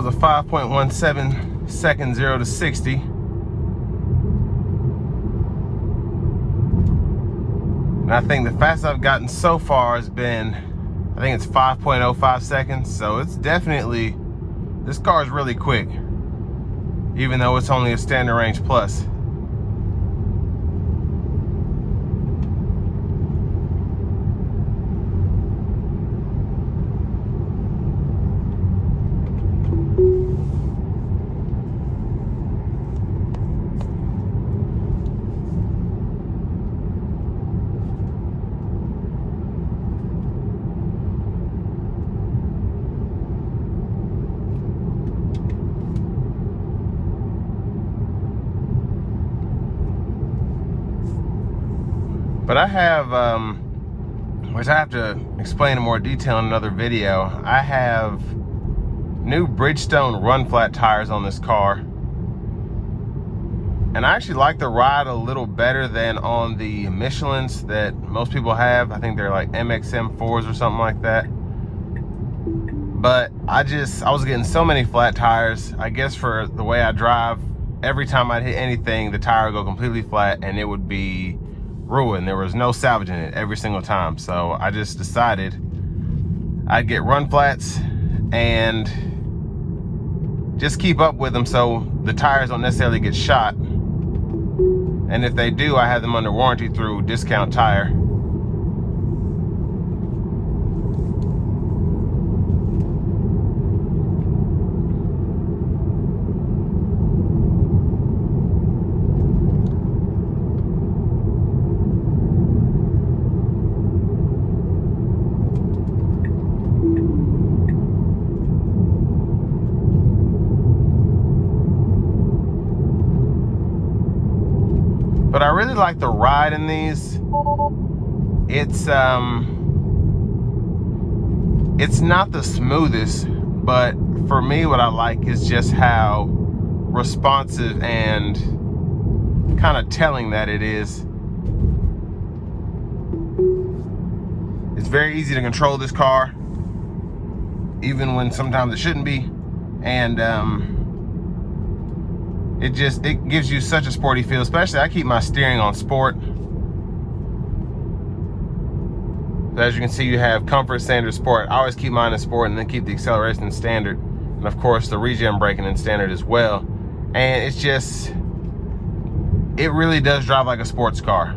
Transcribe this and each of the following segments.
was a 5.17 second 0 to 60. And I think the fastest I've gotten so far has been, I think it's 5.05 seconds. So it's definitely, this car is really quick, even though it's only a standard range plus. But I have, which I have to explain in more detail in another video, I have new Bridgestone run flat tires on this car. And I actually like the ride a little better than on the Michelins that most people have. I think they're like MXM4s or something like that. But I was getting so many flat tires. I guess for the way I drive, every time I'd hit anything, the tire would go completely flat and it would be ruined. There was no salvaging it every single time. So I just decided I'd get run flats and just keep up with them so the tires don't necessarily get shot. And if they do, I have them under warranty through Discount Tire. But I really like the ride in these. It's not the smoothest, but for me what I like is just how responsive and kind of telling that it is. It's very easy to control this car, even when sometimes it shouldn't be. And it gives you such a sporty feel. Especially I keep my steering on sport. So as you can see, you have comfort, standard, sport. I always keep mine in sport and then keep the acceleration in standard. And of course the regen braking in standard as well. And it's just, it really does drive like a sports car.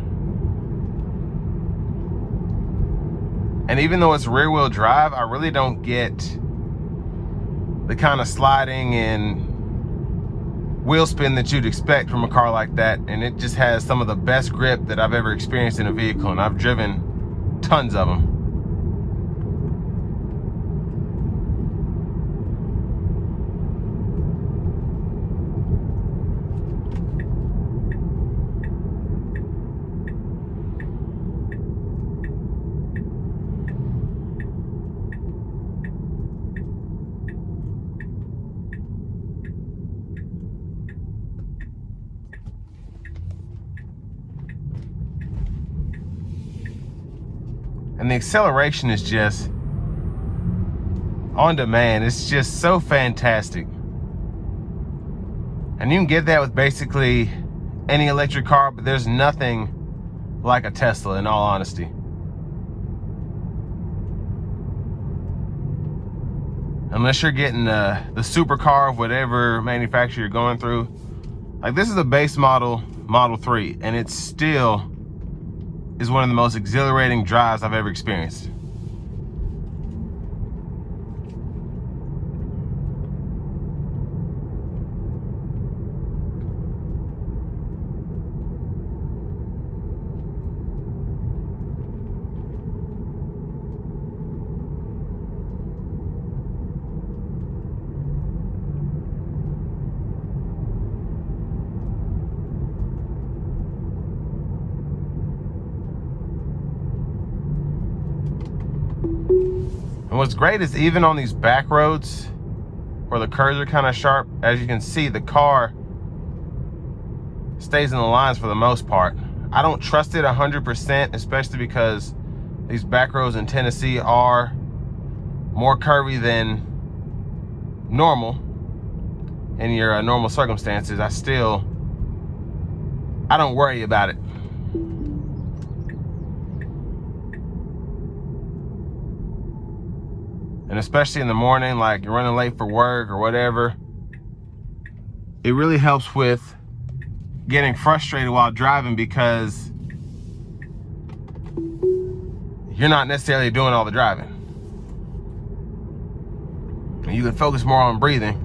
And even though it's rear wheel drive, I really don't get the kind of sliding and wheel spin that you'd expect from a car like that. And it just has some of the best grip that I've ever experienced in a vehicle, and I've driven tons of them. And the acceleration is just on demand. It's just so fantastic. And you can get that with basically any electric car, but there's nothing like a Tesla, in all honesty. Unless you're getting the supercar of whatever manufacturer you're going through. Like, this is a base model, Model 3, and it still is one of the most exhilarating drives I've ever experienced. And what's great is even on these back roads where the curves are kind of sharp, as you can see, the car stays in the lines for the most part. I don't trust it 100%, especially because these back roads in Tennessee are more curvy than normal. in your normal circumstances, I don't worry about it. And especially in the morning, like you're running late for work or whatever, it really helps with getting frustrated while driving because you're not necessarily doing all the driving. And you can focus more on breathing.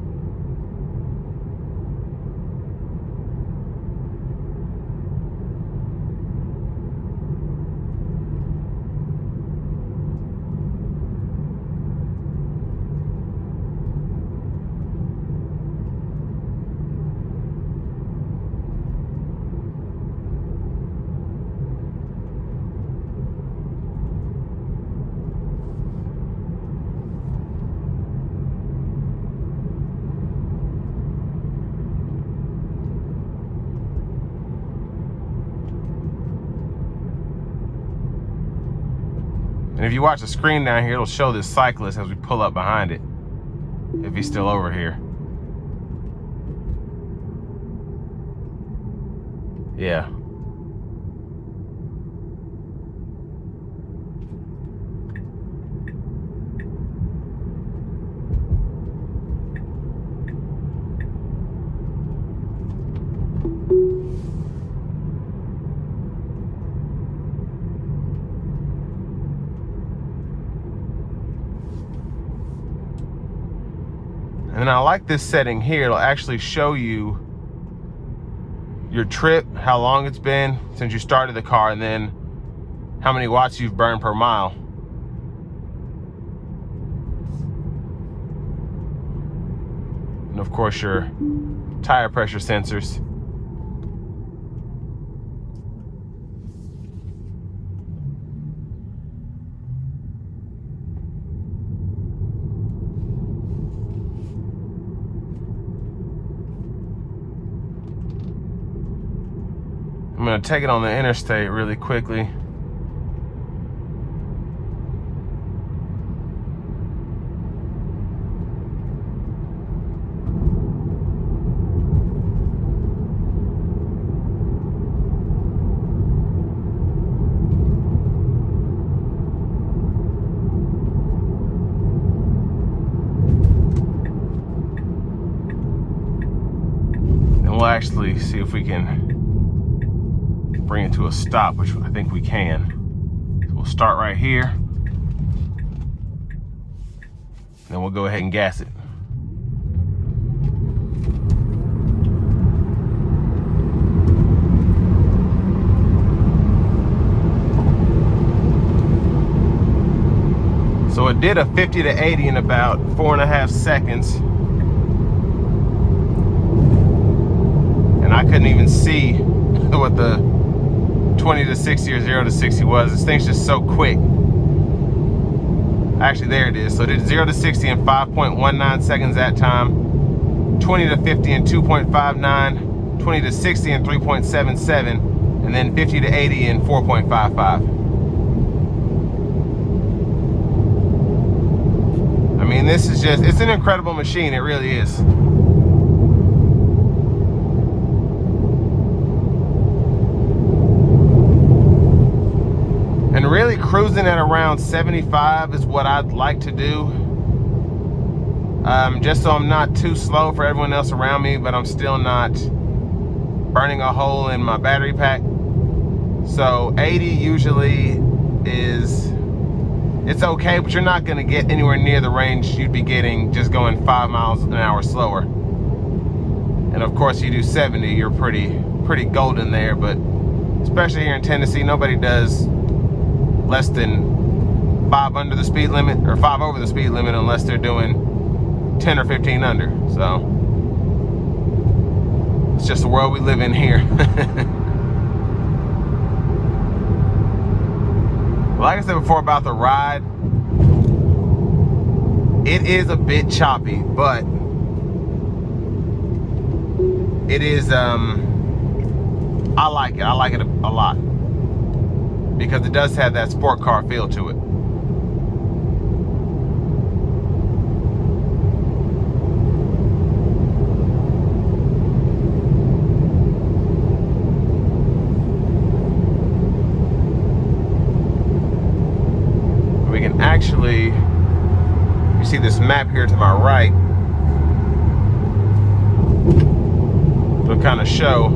And if you watch the screen down here, it'll show this cyclist as we pull up behind it, if he's still over here. Yeah. And I like this setting here. It'll actually show you your trip, how long it's been since you started the car, and then how many watts you've burned per mile. And of course your tire pressure sensors. I'm gonna take it on the interstate really quickly. And we'll actually see if we can bring it to a stop, which I think we can. So we'll start right here. Then we'll go ahead and gas it. So it did a 50 to 80 in about 4.5 seconds. And I couldn't even see what the 20 to 60 or 0 to 60 was. This thing's just so quick. Actually, there it is. So it did 0 to 60 in 5.19 seconds that time, 20 to 50 in 2.59, 20 to 60 in 3.77, and then 50 to 80 in 4.55. I mean, this is just, it's an incredible machine. It really is. And really cruising at around 75 is what I'd like to do. Just so I'm not too slow for everyone else around me, but I'm still not burning a hole in my battery pack. So 80 usually is, it's okay, but you're not gonna get anywhere near the range you'd be getting just going 5 miles an hour slower. And of course you do 70, you're pretty golden there, but especially here in Tennessee, nobody does less than 5 under the speed limit or 5 over the speed limit unless they're doing 10 or 15 under. So it's just the world we live in here. Like I said before about the ride, it is a bit choppy, but it is, I like it. I like it a lot because it does have that sport car feel to it. actually, you see this map here to my right, it'll kind of show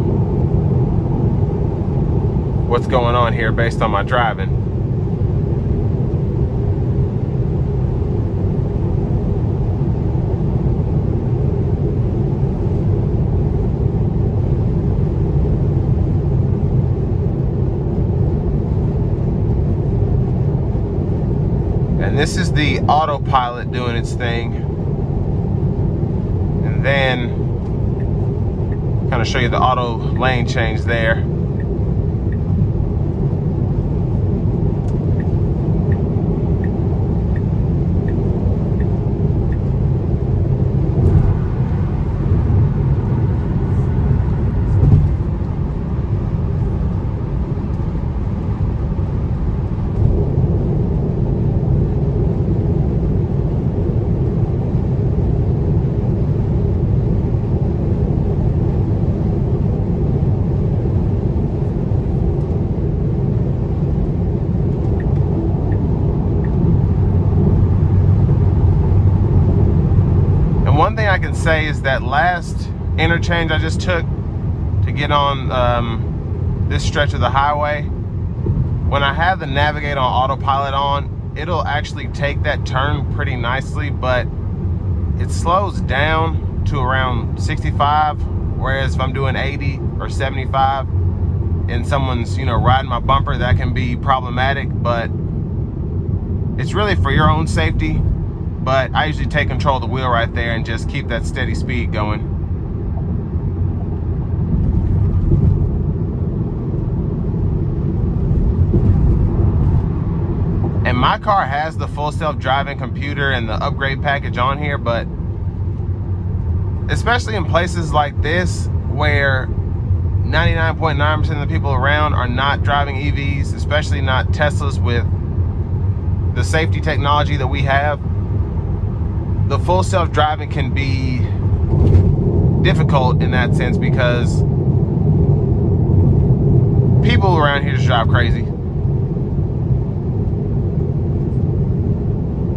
what's going on here based on my driving. And this is the autopilot doing its thing. And then kind of show you the auto lane change there. One thing I can say is that last interchange I just took to get on this stretch of the highway, when I have the Navigate on autopilot on, it'll actually take that turn pretty nicely, but it slows down to around 65, whereas if I'm doing 80 or 75 and someone's, you know, riding my bumper, that can be problematic. But it's really for your own safety. But I usually take control of the wheel right there and just keep that steady speed going. And my car has the full self-driving computer and the upgrade package on here, but especially in places like this where 99.9% of the people around are not driving EVs, especially not Teslas with the safety technology that we have, the full self-driving can be difficult in that sense because people around here just drive crazy.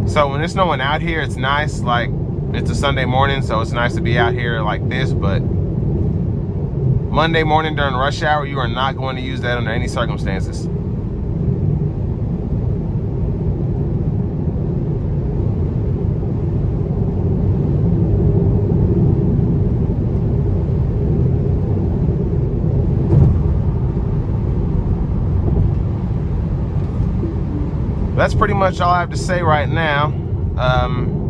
So when there's no one out here, it's nice. Like, it's a Sunday morning, so it's nice to be out here like this, but Monday morning during rush hour, you are not going to use that under any circumstances. That's pretty much all I have to say right now.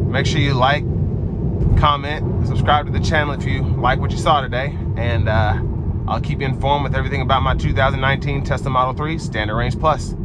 Make sure you like, comment, subscribe to the channel if you like what you saw today, and I'll keep you informed with everything about my 2019 Tesla Model 3 Standard Range Plus.